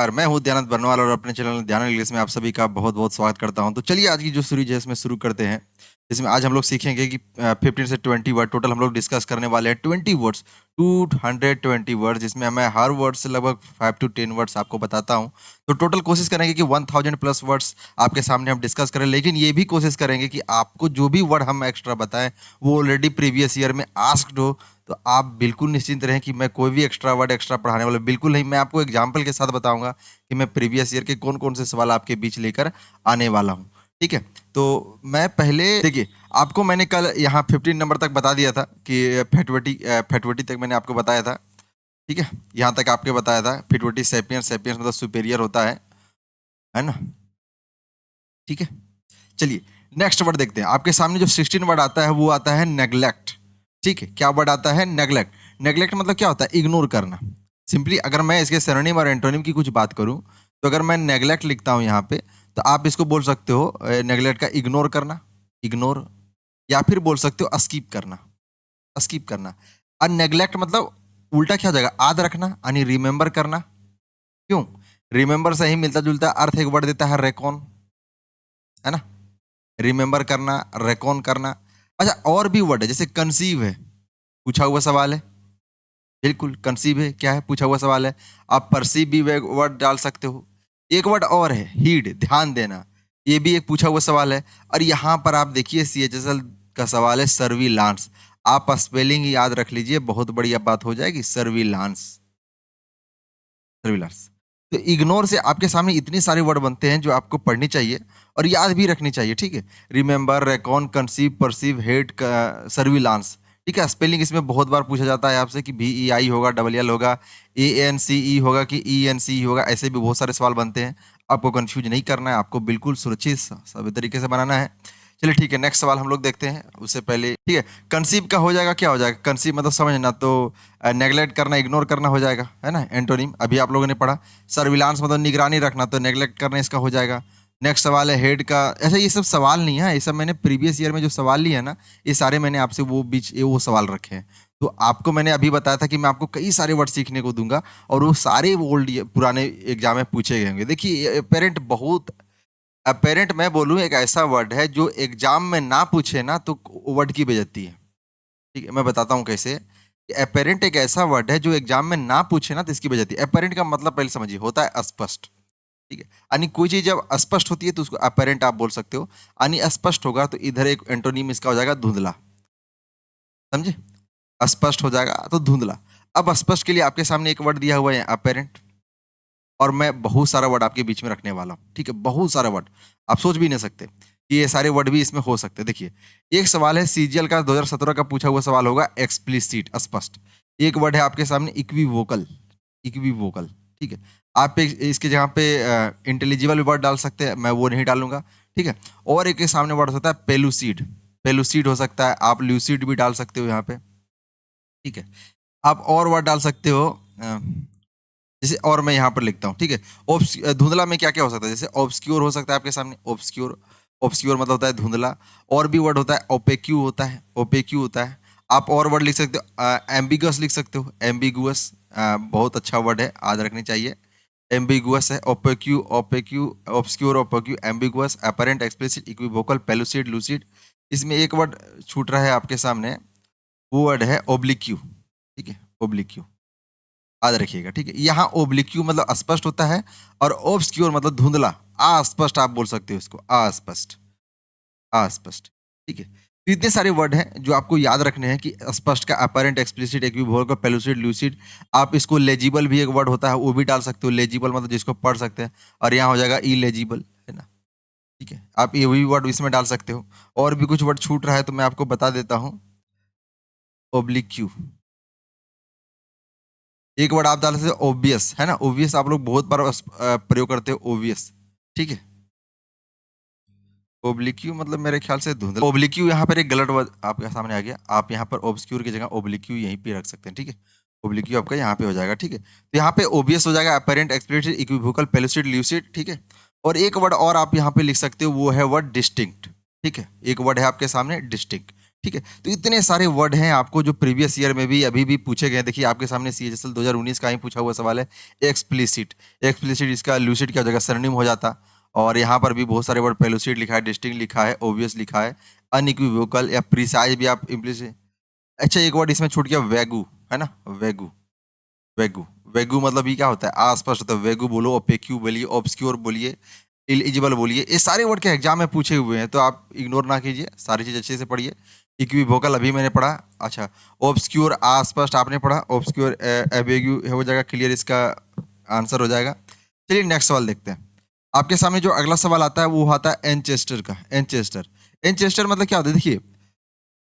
नमस्कार, मैं हूँ दयानंद बरनवाल और अपने चैनल दयानंद इंग्लिश में आप सभी का बहुत-बहुत स्वागत करता हूँ। तो चलिए आज की जो सीरीज है इसमें शुरू करते हैं। इसमें आज हम लोग सीखेंगे कि 15 से 20 वर्ड टोटल हम लोग डिस्कस करने वाले हैं 20 वर्ड्स, 220 वर्ड्स जिसमें मैं हर वर्ड से लगभग 5 टू 10 वर्ड्स आपको बताता हूँ। तो टोटल कोशिश करेंगे कि 1000 प्लस वर्ड्स आपके सामने हम डिस्कस करें, लेकिन ये भी कोशिश करेंगे कि आपको जो भी वर्ड हम एक्स्ट्रा बताएँ, वो ऑलरेडी प्रीवियस ईयर में आस्क्ड हो। तो आप बिल्कुल निश्चिंत रहें कि मैं कोई भी एक्स्ट्रा वर्ड एक्स्ट्रा पढ़ाने वाला बिल्कुल नहीं। मैं आपको एग्जाम्पल के साथ बताऊंगा कि मैं प्रीवियस ईयर के कौन-कौन से सवाल आपके बीच लेकर आने वाला हूँ। ठीक है? तो मैं पहले देखिए, आपको मैंने कल यहाँ 15 नंबर तक बता दिया था कि फैटविटी तक मैंने आपको बताया था। ठीक है? यहाँ तक आपको बताया था। फैटविटी सेपियंस, सेपियंस मतलब सुपेरियर होता है ना? ठीक है? चलिए नेक्स्ट वर्ड देखते हैं। आपके सामने जो 16 वर्ड आता है वो आता है नेग्लेक्ट। ठीक है, क्या वर्ड आता है? नेग्लेक्ट। नेग्लेक्ट मतलब क्या होता है? इग्नोर करना। सिंपली अगर मैं इसके सिनोनिम और एंटोनिम की कुछ बात करूं तो अगर मैं नेग्लेक्ट लिखता हूं यहाँ पे तो आप इसको बोल सकते हो नेग्लेक्ट का इग्नोर करना, इग्नोर, या फिर बोल सकते हो स्किप करना, स्किप करना। और नेग्लेक्ट मतलब उल्टा क्या हो जाएगा? याद रखना यानी रिमेंबर करना। क्यों? रिमेंबर से ही मिलता जुलता अर्थ एक वर्ड देता है रेकॉन, है ना? रिमेंबर करना, रेकॉन करना। अच्छा, और भी वर्ड है जैसे कंसीव है, पूछा हुआ सवाल है। बिल्कुल कंसीव है, क्या है? पूछा हुआ सवाल है। आप परसीव भी वर्ड डाल सकते हो। एक वर्ड और है हीड, ध्यान देना, ये भी एक पूछा हुआ सवाल है। और यहाँ पर आप देखिए CHSL का सवाल है सर्विलांस। आप स्पेलिंग याद रख लीजिए, बहुत बढ़िया बात हो जाएगी। Surveillance, surveillance. तो इग्नोर से आपके सामने इतने सारे वर्ड बनते हैं जो आपको पढ़नी चाहिए और याद भी रखनी चाहिए। ठीक है? Remember, Recon, conceive, perceive, head, surveillance. ठीक है? स्पेलिंग इसमें बहुत बार पूछा जाता है आपसे कि VEI होगा, EEL होगा, ANCE होगा कि ENCE होगा। ऐसे भी बहुत सारे सवाल बनते हैं। आपको कंफ्यूज नहीं करना है, आपको बिल्कुल सुरक्षित सभी तरीके से बनाना है। चलिए ठीक है, नेक्स्ट सवाल हम लोग देखते हैं। उससे पहले ठीक है, कंसीव का हो जाएगा, क्या हो जाएगा? कंसीव मतलब समझना, तो नेग्लेक्ट करना, इग्नोर करना हो जाएगा, है ना? एंटोनिम अभी आप लोगों ने पढ़ा। सर्विलांस मतलब निगरानी रखना, तो नेग्लेक्ट करना इसका हो जाएगा। नेक्स्ट सवाल है हेड का। ऐसा ये सब सवाल नहीं है, ये सब मैंने प्रीवियस ईयर में जो सवाल लिए हैं ना, ये सारे मैंने आपसे वो सवाल रखे हैं। तो आपको मैंने अभी बताया था कि मैं आपको कई सारे वर्ड सीखने को दूंगा और वो सारे ओल्ड पुराने एग्जाम में पूछे गए होंगे। देखिए पेरेंट बहुत, अपेरेंट मैं बोलूँ एक ऐसा वर्ड है जो एग्जाम में ना पूछे ना तो वर्ड की बेइज्जती है। ठीक है, मैं बताता हूँ कैसे। अपेरेंट एक ऐसा वर्ड है जो एग्जाम में ना पूछे ना तो इसकी बेइज्जती। अपेरेंट का मतलब पहले समझिए, होता है स्पष्ट। ठीक है, यानी कोई चीज जब अस्पष्ट होती है तो उसको अपेरेंट आप बोल सकते हो। यानी अस्पष्ट होगा तो इधर एक एंटोनिम इसका हो जाएगा धुंधला। समझे? अस्पष्ट हो जाएगा तो धुंधला। अब स्पष्ट के लिए आपके सामने एक वर्ड दिया हुआ है अपेरेंट, और मैं बहुत सारा वर्ड आपके बीच में रखने वाला हूँ। ठीक है, बहुत सारा वर्ड, आप सोच भी नहीं सकते कि ये सारे वर्ड भी इसमें हो सकते हैं। देखिए, एक सवाल है CGL का 2017 का पूछा हुआ सवाल होगा, एक्सप्लिसिट, स्पष्ट। एक वर्ड है आपके सामने इक्विवोकल, इक्विवोकल। ठीक है, आप इसके जगह पे इंटेलिजिबल वर्ड डाल सकते हैं, मैं वो नहीं डालूंगा। ठीक है, और एक के सामने वर्ड होता है पेलुसिड, पेलुसिड हो सकता है, आप ल्यूसिड भी डाल सकते हो यहाँ पे। ठीक है, आप और वर्ड डाल सकते हो जैसे, और मैं यहाँ पर लिखता हूँ। ठीक है, धुंधला में क्या क्या हो सकता है? जैसे ऑब्सक्योर हो सकता है आपके सामने, ऑब्सक्योर, ऑब्सक्योर मतलब होता है धुंधला। और भी वर्ड होता है ओपेक्यू, होता है ओपेक्यू होता है। आप और वर्ड लिख सकते हो, एम्बिगस लिख सकते हो, एम्बिगुअस, बहुत अच्छा वर्ड है, याद रखनी चाहिए। एम्बिगुअस है, opaque, opaque, obscure, opaque, ambiguous, apparent, explicit, equivocal, pellucid, lucid. इसमें एक वर्ड छूट रहा है आपके सामने, वो वर्ड है ओब्लिक्यू। ठीक है, ओब्लिक्यू, याद रखिएगा। ठीक है, यहाँ ओब्लिक्यू मतलब अस्पष्ट होता है और ऑब्सक्योर मतलब धुंधला, अस्पष्ट आप बोल सकते हो इसको, अस्पष्ट, अस्पष्ट। ठीक है, तो इतने सारे वर्ड हैं जो आपको याद रखने हैं कि स्पष्ट का apparent, explicit, equivocal, pellucid, lucid. आप इसको लेजिबल भी एक वर्ड होता है, वो भी डाल सकते हो। लेजिबल मतलब जिसको पढ़ सकते हैं, और यहाँ हो जाएगा इलेजिबल, है ना? ठीक है, आप ये भी वर्ड इसमें डाल सकते हो। और भी कुछ वर्ड छूट रहा है तो मैं आपको बता देता हूँ। ओब्लिक्यू, एक वर्ड आप डाल सकते हो ओबियस, है ना? ओबियस आप लोग बहुत बार प्रयोग करते हो, ओबियस। ठीक है, ओब्लिक्यू मतलब मेरे ख्याल से धुंधला। ओब्लिक्यू यहाँ पर एक गलत वर्ड आपके सामने आ गया। आप यहाँ पर ऑब्सक्यूर की जगह ओब्लिक्यू यहीं पे रख सकते हैं। ठीक है, ओब्लिक्यू आपका यहाँ पे हो जाएगा। ठीक है, तो यहाँ पे ओबियस हो जाएगा, अपरेंट, एक्सप्लिसिट, इक्विवोकल, पेलुसिड, ल्यूसिड। ठीक है, और एक वर्ड और आप यहाँ पे लिख सकते हो, वो है वर्ड डिस्टिंक्ट। ठीक है, एक वर्ड है आपके सामने डिस्टिंक्ट। ठीक है? तो इतने सारे वर्ड हैं आपको जो प्रीवियस ईयर में भी अभी भी पूछे गए हैं। देखिए आपके सामने सीएचएसएल 2019 का ही पूछा हुआ सवाल है, एक्सप्लिसिट। एक्सप्लिसिट इसका लूसिड क्या हो जाएगा? सरनीम हो जाता। और यहाँ पर भी बहुत सारे वर्ड पेलुसिड लिखा है, डिस्टिंक्ट लिखा है, ऑब्वियस लिखा है, अनइक्विवोकल या प्रिसाइज भी आप इम्प्लिसिट। अच्छा एक वर्ड इसमें छूट गया, वैगू, है ना? वैगू, वैगू। वैगू मतलब ये क्या होता है? अस्पष्ट होता है। वैगू बोलो, ओपेक्यू बोलिए, ऑब्सक्योर बोलिए, इलिजिबल बोलिए। ये सारे वर्ड के एग्जाम में पूछे हुए हैं, तो आप इग्नोर ना कीजिए, सारी चीज़ अच्छे से पढ़िए। इक्विवोकल अभी मैंने पढ़ा। अच्छा, ऑब्सक्योर अस्पष्ट आपने पढ़ा, ऑब्सक्योर एबेग्यू हो जाएगा, क्लियर इसका आंसर हो जाएगा। चलिए नेक्स्ट सवाल देखते हैं। आपके सामने जो अगला सवाल आता है वो आता है एनचेस्टर का। एनचेस्टर, एनचेस्टर मतलब क्या होता है? देखिए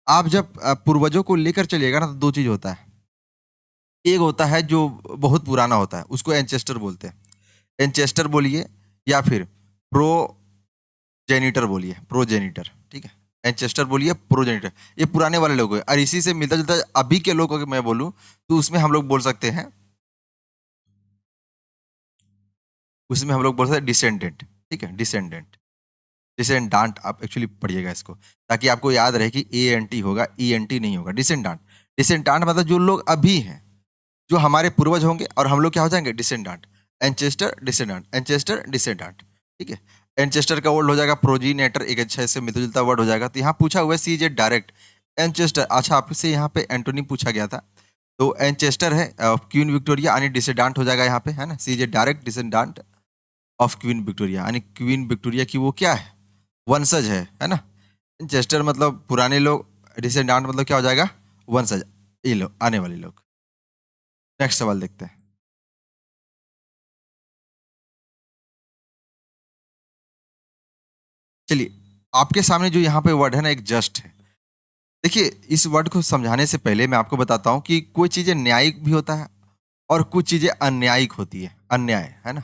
आप जब पूर्वजों को लेकर चलिएगा ना, तो दो चीज होता है। एक होता है जो बहुत पुराना होता है, उसको एंचेस्टर बोलते हैं। एंचेस्टर बोलिए या फिर प्रोजेनिटर बोलिए, प्रोजेनिटर, ठीक है? एंचेस्टर बोलिए, प्रोजेनिटर, ये पुराने वाले लोग हैं। और इसी से मिलता जुलता अभी के लोगों को मैं बोलूं तो उसमें हम लोग बोल सकते हैं, उसमें हम लोग बोल सकते हैं डिसेंडेंट, ठीक है? डिसेंडेंट, डिसेंडांट आप एक्चुअली पढ़िएगा इसको, ताकि आपको याद रहे कि ए एन टी होगा, ई एन टी नहीं होगा। डिसेंडांट, डिसेंडांट मतलब जो लोग अभी हैं, जो हमारे पूर्वज होंगे और हम लोग क्या हो जाएंगे? Descendant. Ancestor descendant, ancestor descendant, ठीक है? एंचेस्टर का वर्ड हो जाएगा प्रोजीनेटर, एक अच्छा इससे मिलता जुलता वर्ड हो जाएगा। तो यहाँ पूछा हुआ है सी जे डायरेक्ट एंचेस्टर। अच्छा आपसे यहाँ पे एंटोनी पूछा गया था, तो एंचेस्टर है क्वीन विक्टोरिया, यानी डिसेंडेंट हो जाएगा यहाँ पे, है ना? सी जे direct descendant of queen Victoria, यानी क्वीन विक्टोरिया की वो क्या है? वंशज है ना? एंचेस्टर मतलब पुराने लोग, डिसेंडेंट मतलब क्या हो जाएगा? वंशज, ये लोग, आने वाले लोग। नेक्स्ट सवाल देखते हैं। चलिए, आपके सामने जो यहाँ पे वर्ड है ना, एक जस्ट है। देखिए, इस वर्ड को समझाने से पहले मैं आपको बताता हूँ कि कोई चीज़ें न्यायिक भी होता है और कुछ चीज़ें अन्यायिक होती है। अन्याय, है ना?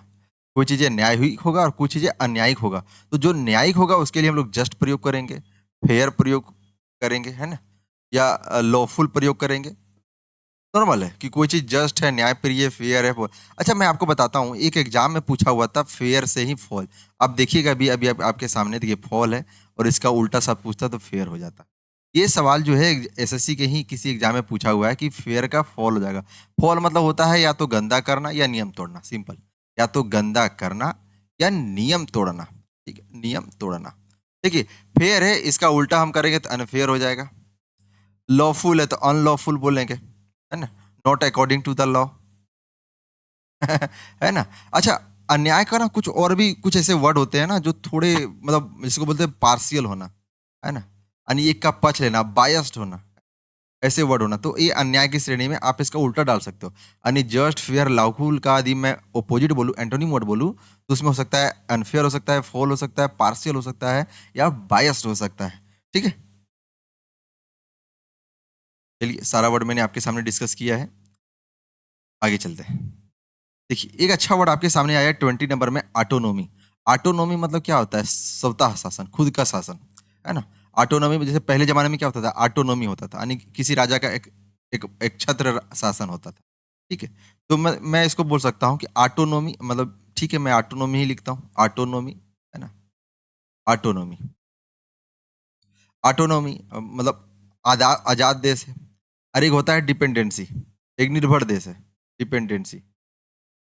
कोई चीज़ें न्यायिक होगा और कुछ चीज़ें अन्यायिक होगा। तो जो न्यायिक होगा उसके लिए हम लोग जस्ट प्रयोग करेंगे, फेयर प्रयोग करेंगे, है ना? या लॉफुल प्रयोग करेंगे। नॉर्मल है कि कोई चीज़ जस्ट है, न्यायप्रिय, फेयर है, वो। अच्छा मैं आपको बताता हूँ, एक एग्जाम में पूछा हुआ था फेयर से ही फॉल। आप देखिएगा अभी अभी आपके सामने देखिए फॉल है और इसका उल्टा सा पूछता तो फेयर हो जाता। ये सवाल जो है एसएससी के ही किसी एग्जाम में पूछा हुआ है कि फेयर का फॉल हो जाएगा। फॉल मतलब होता है या तो गंदा करना या नियम तोड़ना, सिंपल। या तो गंदा करना या नियम तोड़ना, ठीक है? नियम तोड़ना। देखिए फेयर है, इसका उल्टा हम करेंगे तो अनफेयर हो जाएगा। लॉफुल है तो अनलॉफुल बोलेंगे, है ना? Not according to the law. है ना? अच्छा, अन्याय का ना कुछ और भी कुछ ऐसे वर्ड होते हैं ना जो थोड़े मतलब जिसको बोलते हैं पार्शियल होना, है ना? यानी एक का पक्ष लेना, बायस्ड होना, ऐसे वर्ड होना। तो ये अन्याय की श्रेणी में आप इसका उल्टा डाल सकते हो। यानी जस्ट, फेयर, लॉफुल का यदि मैं अपोजिट बोलूं, एंटोनिम वर्ड बोलूं, तो उसमें हो सकता है अनफेयर हो सकता है, फॉल हो सकता है, पार्शियल हो सकता है या बायस्ड हो सकता है। ठीक है? चलिए सारा वर्ड मैंने आपके सामने डिस्कस किया है, आगे चलते हैं। देखिए एक अच्छा वर्ड आपके सामने आया है 20 नंबर में, ऑटोनोमी। ऑटोनोमी मतलब क्या होता है? स्वतः शासन, खुद का शासन, है ना? ऑटोनोमी में जैसे पहले जमाने में क्या होता था? ऑटोनोमी होता था, यानी किसी राजा का एक एक एक छत्र शासन होता था। ठीक है? तो मैं इसको बोल सकता हूँ कि ऑटोनोमी मतलब, ठीक है मैं ऑटोनोमी ही लिखता हूँ, ऑटोनोमी, है ना? ऑटोनोमी, ऑटोनोमी मतलब आजाद देश है। और एक होता है डिपेंडेंसी, एक निर्भर देश है, डिपेंडेंसी।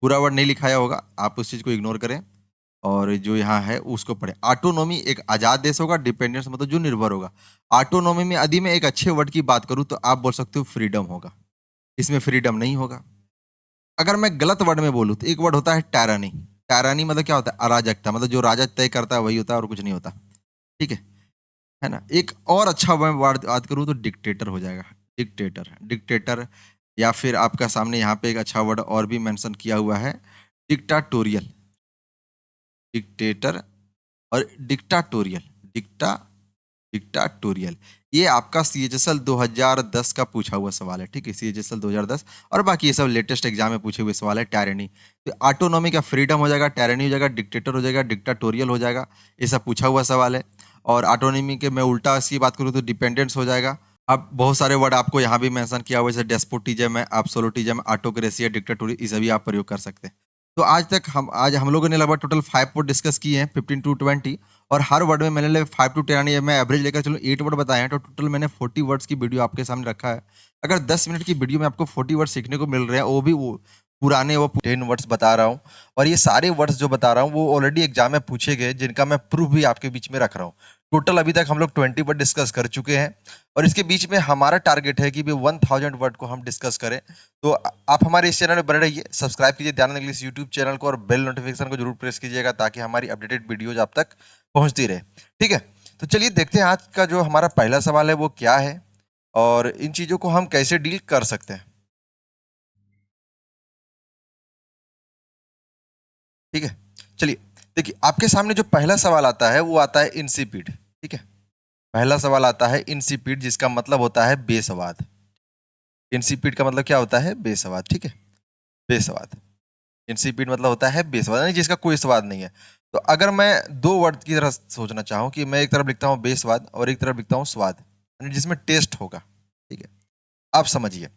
पूरा वर्ड नहीं लिखाया होगा, आप उस चीज को इग्नोर करें और जो यहाँ है उसको पढ़ें। ऑटोनोमी एक आजाद देश होगा, डिपेंडेंस मतलब जो निर्भर होगा। ऑटोनोमी में यदि मैं एक अच्छे वर्ड की बात करूं तो आप बोल सकते हो फ्रीडम होगा, इसमें फ्रीडम नहीं होगा। अगर मैं गलत वर्ड में बोलूं तो एक वर्ड होता है टायरानी। टायरानी मतलब क्या होता है? अराजकता, मतलब जो राजा तय करता है वही होता है और कुछ नहीं होता। ठीक है ना? एक और अच्छा मैं वर्ड बात करूं तो डिक्टेटर हो जाएगा, डिक्टेटर, डिक्टेटर। या फिर आपका सामने यहाँ पे एक अच्छा वर्ड और भी मेंशन किया हुआ है, डिक्टाटोरियल, डिक्टेटर और डिक्टाटोरियल, डिक्टा डिक्टाटोरियल। ये आपका सीएचएसएल 2010 का पूछा हुआ सवाल है, ठीक है? सीएचएसएल 2010 और बाकी ये सब लेटेस्ट एग्जाम में पूछे हुए सवाल है। टायरनी, तो ऑटोनॉमी का फ्रीडम हो जाएगा, टायरनी हो जाएगा, डिक्टेटर हो जाएगा, डिक्टाटोरियल हो जाएगा। ये सब पूछा हुआ सवाल है। और ऑटोनॉमी के मैं उल्टा इसकी बात करूँ तो डिपेंडेंस हो जाएगा। अब बहुत सारे वर्ड आपको यहाँ भी मेंशन किया हुआ है, जैसे डेस्पोटिज्म है, एब्सोल्यूटिज्म, ऑटोक्रेसी है, डिक्टेटोरी, ये सभी आप प्रयोग कर सकते हैं। तो आज हम लोगों ने लगभग टोटल 5 वर्ड डिस्कस किए हैं, 15 टू 20, और हर वर्ड में मैंने 5 टू 10, या मैं एवरेज लेकर चलूँ 8 वर्ड बताए हैं, तो टोटल मैंने 40 वर्ड्स की वीडियो आपके सामने रखा है। अगर 10 मिनट की वीडियो में आपको 40 वर्ड सीखने को मिल रहे हैं, वो पुराने, वो 10 वर्ड्स बता रहा हूँ, और ये सारे वर्ड्स जो बता रहा हूँ वो ऑलरेडी एग्जाम में पूछे गए, जिनका मैं प्रूफ भी आपके बीच में रख रहा हूँ। टोटल अभी तक हम लोग 20 वर्ड डिस्कस कर चुके हैं, और इसके बीच में हमारा टारगेट है कि भी 1000 वर्ड को हम डिस्कस करें। तो आप हमारे इस चैनल में बने रहिए, सब्सक्राइब कीजिए ध्यान देने के लिए इस यूट्यूब चैनल को, और बेल नोटिफिकेशन को जरूर प्रेस कीजिएगा, ताकि हमारी अपडेटेड वीडियोज आप तक पहुंचती रहे। ठीक है, तो चलिए देखते हैं आज का जो हमारा पहला सवाल है वो क्या है, और इन चीज़ों को हम कैसे डील कर सकते हैं। ठीक है, चलिए देखिए, आपके सामने जो पहला सवाल आता है वो आता है इंसिपिड। ठीक है, पहला सवाल आता है इंसिपिड, जिसका मतलब होता है बेस्वाद। इंसिपिड का मतलब क्या होता है? बेस्वाद। ठीक है, बेस्वाद। इंसिपिड मतलब होता है बेस्वाद, यानी जिसका कोई स्वाद नहीं है। तो अगर मैं दो वर्ड की तरह सोचना चाहूँ कि मैं एक तरफ लिखता हूँ बेस्वाद और एक तरफ लिखता हूँ स्वाद, यानी जिसमें टेस्ट होगा। ठीक है, आप समझिए,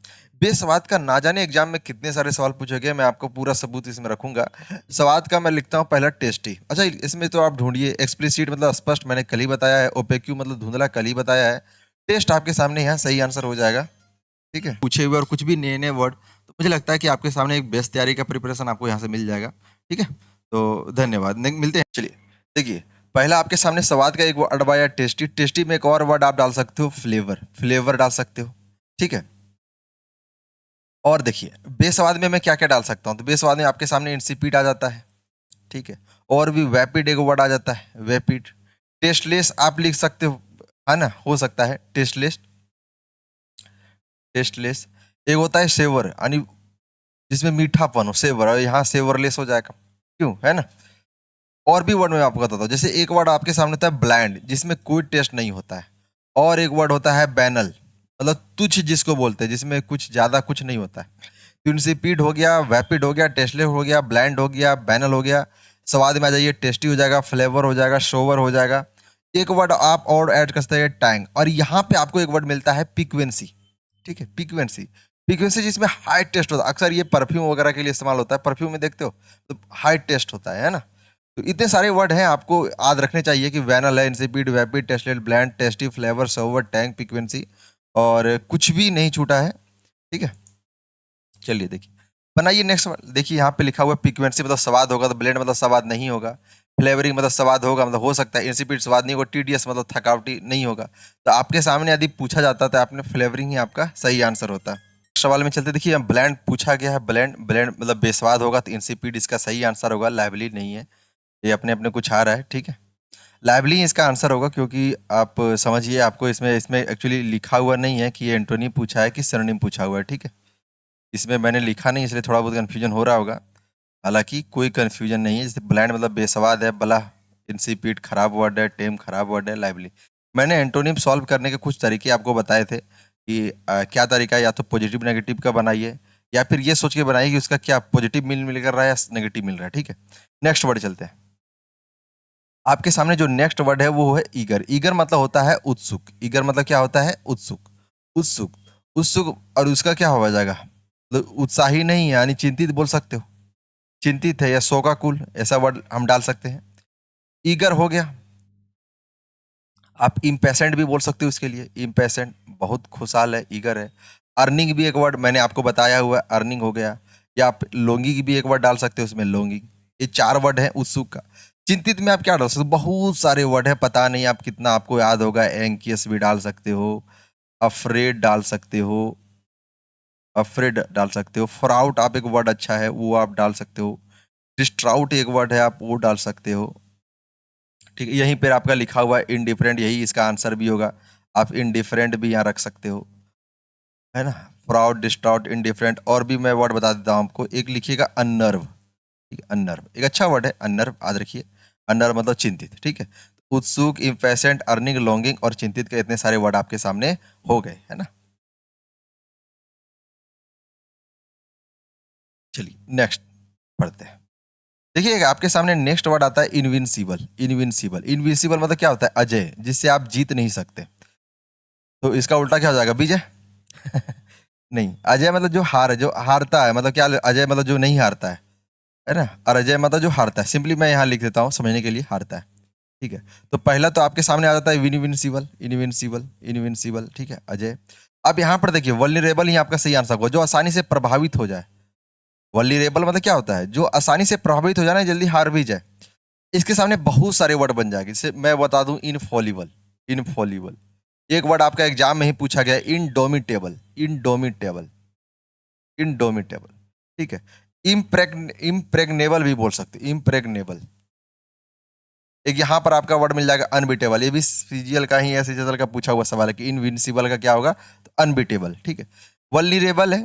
बेस्वाद का ना जाने एग्जाम में कितने सारे सवाल पूछे गए, मैं आपको पूरा सबूत इसमें रखूंगा। स्वाद का मैं लिखता हूँ पहला टेस्टी। अच्छा, इसमें तो आप ढूंढिए, एक्सप्लिसिट मतलब स्पष्ट, मैंने कल ही बताया है। ओपेक्यू मतलब धुंधला, कल ही बताया है। टेस्ट आपके सामने यहाँ सही आंसर हो जाएगा। ठीक है, पूछे हुए और कुछ भी नए नए वर्ड, तो मुझे लगता है कि आपके सामने एक बेस्ट तैयारी का प्रिपरेशन आपको यहाँ से मिल जाएगा। ठीक है, तो धन्यवाद, मिलते हैं। चलिए देखिए, पहला आपके सामने स्वाद का एक वर्ड आया टेस्टी। टेस्टी में एक और वर्ड आप डाल सकते हो फ्लेवर, फ्लेवर डाल सकते हो। ठीक है, और देखिए बेस्वाद में मैं क्या क्या डाल सकता हूँ, तो बेस्वाद में आपके सामने इंसिपिड आ जाता है। ठीक है, और भी वैपिड एक वर्ड आ जाता है, वैपिड। टेस्टलेस आप लिख सकते हो, है ना, हो सकता है टेस्टलेस। टेस्टलेस एक होता है सेवर, यानी जिसमें मीठापन हो, सेवर, और यहाँ सेवरलेस हो जाएगा। क्यों, है ना। और भी वर्ड मैं आपको बताता हूँ, जैसे एक वर्ड आपके सामने होता है ब्लैंड, जिसमें कोई टेस्ट नहीं होता है। और एक वर्ड होता है बैनल, मतलब तुच्छ जिसको बोलते हैं, जिसमें कुछ ज्यादा कुछ नहीं होता है। तो इंसिपिड हो गया, वैपिड हो गया, टेस्टलेस हो गया, ब्लैंड हो गया, बैनल हो गया। स्वाद में आ जाइए, टेस्टी हो जाएगा, फ्लेवर हो जाएगा, शोवर हो जाएगा। एक वर्ड आप और ऐड कर सकते हैं, टैंग, और यहाँ पे आपको एक वर्ड मिलता है पिक्वेंसी। ठीक है, पिक्वेंसी। पिक्वेंसी जिसमें हाई टेस्ट होता है, अक्सर ये परफ्यूम वगैरह के लिए इस्तेमाल होता है, परफ्यूम में देखते हो तो हाई टेस्ट होता है ना। तो इतने सारे वर्ड हैं, आपको याद रखने चाहिए कि वैनल है, insipid, vapid, tasted, bland, tasty, flavour, sour, tang, piquancy, और कुछ भी नहीं छूटा है। ठीक है, चलिए देखिए, बनाइए नेक्स्ट वर्ड। देखिए यहाँ पे लिखा हुआ है पिक्वेंसी मतलब स्वाद होगा, तो ब्लेंड मतलब स्वाद नहीं होगा। फ्लेवरिंग मतलब स्वाद होगा, मतलब हो सकता है। इंसिपिड स्वाद नहीं होगा। टीडीएस मतलब थकावटी नहीं होगा। तो आपके सामने यदि पूछा जाता तो आपने फ्लेवरिंग ही आपका सही आंसर होता। सवाल में चलते, देखिए ब्लेंड पूछा गया है। ब्लेंड ब्लेंड मतलब बेस्वाद होगा, तो इंसिपिड इसका सही आंसर होगा, लाइवली नहीं है। ये अपने अपने कुछ आ रहा है। ठीक है, लाइवली इसका आंसर होगा, क्योंकि आप समझिए, आपको इसमें इसमें एक्चुअली लिखा हुआ नहीं है कि ये एंटोनी पूछा है कि सिनोनिम पूछा हुआ है। ठीक है, इसमें मैंने लिखा नहीं, इसलिए थोड़ा बहुत कन्फ्यूजन हो रहा होगा। हालांकि कोई कन्फ्यूजन नहीं है। जैसे ब्लैंड मतलब बेसवाद है, बला इंसिपिड खराब वर्ड है, टेम खराब वर्ड है, लाइवली। मैंने एंटोनिम सॉल्व करने के कुछ तरीके आपको बताए थे कि क्या तरीका है, या तो पॉजिटिव नेगेटिव का बनाइए, या फिर ये सोच के बनाइए कि उसका क्या पॉजिटिव मिल कर रहा है या नेगेटिव मिल रहा है। ठीक है, नेक्स्ट वर्ड चलते हैं। आपके सामने जो नेक्स्ट वर्ड है वो है ईगर। ईगर मतलब होता है उत्सुक। ईगर मतलब क्या होता है? उत्सुक। उत्सुक, उत्सुक, और उसका क्या हो जाएगा? मतलब उत्साही नहीं है, यानी चिंतित बोल सकते हो। चिंतित है या शोकाकुल, ऐसा वर्ड हम डाल सकते हैं। ईगर हो गया। आप इम्पेशेंट भी बोल सकते हो इसके लिए। इम्पेशेंट बहुत खुशहाल है, ईगर है। अर्निंग भी एक वर्ड मैंने आपको बताया हुआ है, अर्निंग हो गया। या आप लोंगिंग भी एक वर्ड डाल सकते हो उसमें, लोंगिंग। ये चार वर्ड है उत्सुक का। चिंतित में आप क्या डाल सकते हो? बहुत सारे वर्ड है, पता नहीं आप कितना आपको याद होगा। एंकियस भी डाल सकते हो, अफ्रेड डाल सकते हो, अफ्रेड डाल सकते हो। फ्राउट आप एक वर्ड अच्छा है, वो आप डाल सकते हो। डिस्ट्राउट एक वर्ड है, आप वो डाल सकते हो। ठीक है, यहीं पर आपका लिखा हुआ है इनडिफरेंट, यही इसका आंसर भी होगा। आप इनडिफरेंट भी यहाँ रख सकते हो, है ना। Fraud, distraught, indifferent. और भी मैं वर्ड बता देता हूँ आपको, एक लिखिएगा अनर्व। ठीक है, अनर्व एक अच्छा वर्ड है, अनर्व याद रखिए। अनर्व मतलब चिंतित। ठीक है, उत्सुक, इम्पेशेंट, अर्निंग, लॉन्गिंग और चिंतित के इतने सारे वर्ड आपके सामने हो गए, है ना। चलिए नेक्स्ट पढ़ते हैं। देखिए आपके सामने नेक्स्ट वर्ड आता है इनविंसिबल। इनविंसिबल, इनविंसिबल मतलब क्या होता है? अजय, जिससे आप जीत नहीं सकते। तो इसका उल्टा क्या हो जाएगा? विजय। नहीं, अजय मतलब जो हार है, जो हारता है, मतलब क्या? अजय मतलब जो नहीं हारता है। है ना। और अजय मतलब जो हारता है, सिंपली मैं यहाँ लिख देता हूँ समझने के लिए, हारता है। ठीक है, तो पहला तो आपके सामने आ जाता है इनविंसिबल, इनविंसिबल, इनविंसिबल। ठीक है, अजय। अब यहाँ पर देखिए वल्नरेबल ही आपका सही आंसर होगा, जो आसानी से प्रभावित हो जाए। वल्नरेबल मतलब क्या होता है, जो आसानी से प्रभावित हो जाए ना, जल्दी हार भी जाए। इसके सामने बहुत सारे वर्ड बन जाएंगे, जैसे मैं बता दूं इनफॉलिबल, इनफॉलिबल। एक वर्ड आपका एग्जाम में ही पूछा गया, इनडोमिटेबल, इनडोमिटेबल, इनडोमिटेबल। ठीक है, इम्प्रेग्नेबल भी बोल सकते, इम्प्रेग्नेबल। एक यहाँ पर आपका वर्ड मिल जाएगा अनबीटेबल, ये भी सीजीएल का ही ऐसे का पूछा हुआ सवाल है कि इनविंसिबल का क्या होगा, तो अनबीटेबल। ठीक है, वल्नरेबल है,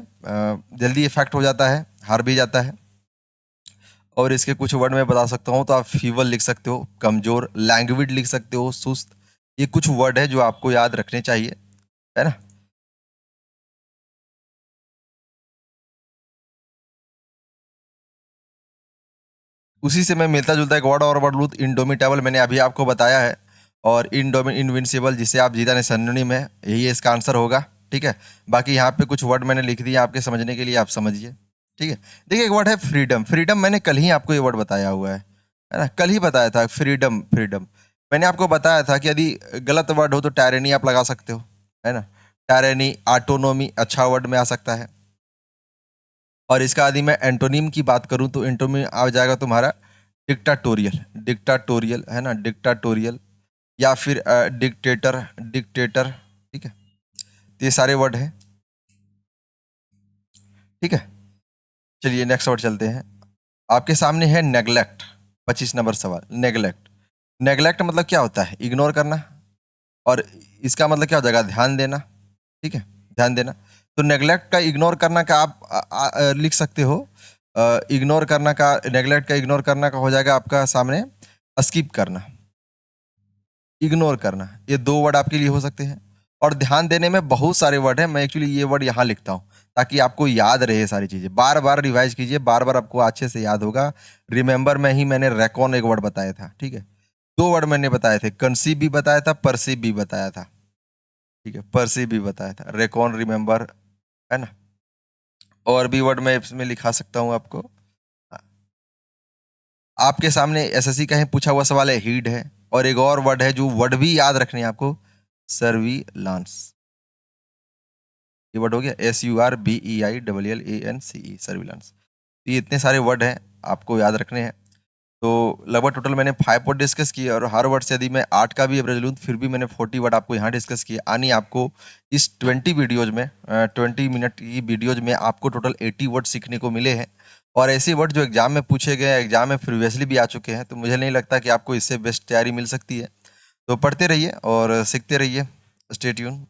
जल्दी इफेक्ट हो जाता है, हार भी जाता है। और इसके कुछ वर्ड मैं बता सकता हूँ, तो आप फीवर लिख सकते हो, कमजोर, लैंग्विड लिख सकते हो, सुस्त। ये कुछ वर्ड है जो आपको याद रखने चाहिए, है ना। उसी से मैं मिलता जुलता एक वर्ड और वर्ड लूँ, इंडोमिटेबल मैंने अभी आपको बताया है। और इनविंसिबल जिसे आप जीता नहीं, सिनोनिम है, यही इसका आंसर होगा। ठीक है, बाकी यहाँ पे कुछ वर्ड मैंने लिख दिए आपके समझने के लिए, आप समझिए। ठीक है, देखिए एक वर्ड है फ्रीडम, फ्रीडम मैंने कल ही आपको ये वर्ड बताया हुआ है ना, कल ही बताया था, फ्रीडम, फ्रीडम। मैंने आपको बताया था कि यदि गलत वर्ड हो तो टायरेनी आप लगा सकते हो, है ना। टायरेनी, ऑटोनोमी अच्छा वर्ड में आ सकता है। और इसका यदि मैं एंटोनिम की बात करूं तो एंटोनिम आ जाएगा तुम्हारा डिक्टाटोरियल, डिक्टाटोरियल, है ना, डिक्टाटोरियल। या फिर डिक्टेटर, डिक्टेटर। ठीक है, तो ये सारे वर्ड हैं। ठीक है, चलिए नेक्स्ट वर्ड चलते हैं। आपके सामने है नेग्लेक्ट, 25 नंबर सवाल, नेग्लेक्ट। नेग्लेक्ट मतलब क्या होता है, इग्नोर करना। और इसका मतलब क्या हो जाएगा, ध्यान देना। ठीक है, ध्यान देना। तो नेग्लेक्ट का इग्नोर करना का आप लिख सकते हो, इग्नोर करना का, नेग्लेक्ट का इग्नोर करना का हो जाएगा आपका सामने स्किप करना, इग्नोर करना। ये दो वर्ड आपके लिए हो सकते हैं। और ध्यान देने में बहुत सारे वर्ड हैं, मैं एक्चुअली ये वर्ड यहाँ लिखता हूँ ताकि आपको याद रहे सारी चीजें। बार बार रिवाइज कीजिए, बार बार आपको अच्छे से याद होगा। रिमेंबर में ही मैंने रेकॉन एक वर्ड बताया था। ठीक है, दो वर्ड मैंने बताए थे, कंसीव भी बताया था, परसीव भी बताया था। ठीक है, परसीव भी बताया था, रेकॉन, रिमेंबर, है ना। और भी वर्ड मैं इसमें लिखा सकता हूँ आपको। आपके सामने एसएससी का ही पूछा हुआ सवाल है, हीड है। और एक और वर्ड है जो वर्ड भी याद रखने हैं आपको, सर्विलांस। ये वर्ड हो गया, SURVEILLANCE, सर्विलांस। ये इतने सारे वर्ड हैं, आपको याद रखने हैं। तो लगभग टोटल मैंने 5 वर्ड डिस्कस किए, और हर वर्ड से यदि मैं 8 का भी एवरेज लूँ फिर भी मैंने 40 वर्ड आपको यहाँ डिस्कस किए। यानी आपको इस 20 वीडियोज में, 20 मिनट की वीडियोज में आपको टोटल 80 वर्ड सीखने को मिले हैं। और ऐसे वर्ड जो एग्जाम में पूछे गए, एग्जाम में प्रीवियसली भी आ चुके हैं, तो मुझे नहीं लगता कि आपको इससे बेस्ट तैयारी मिल सकती है। तो पढ़ते रहिए और सीखते रहिए। Stay tune.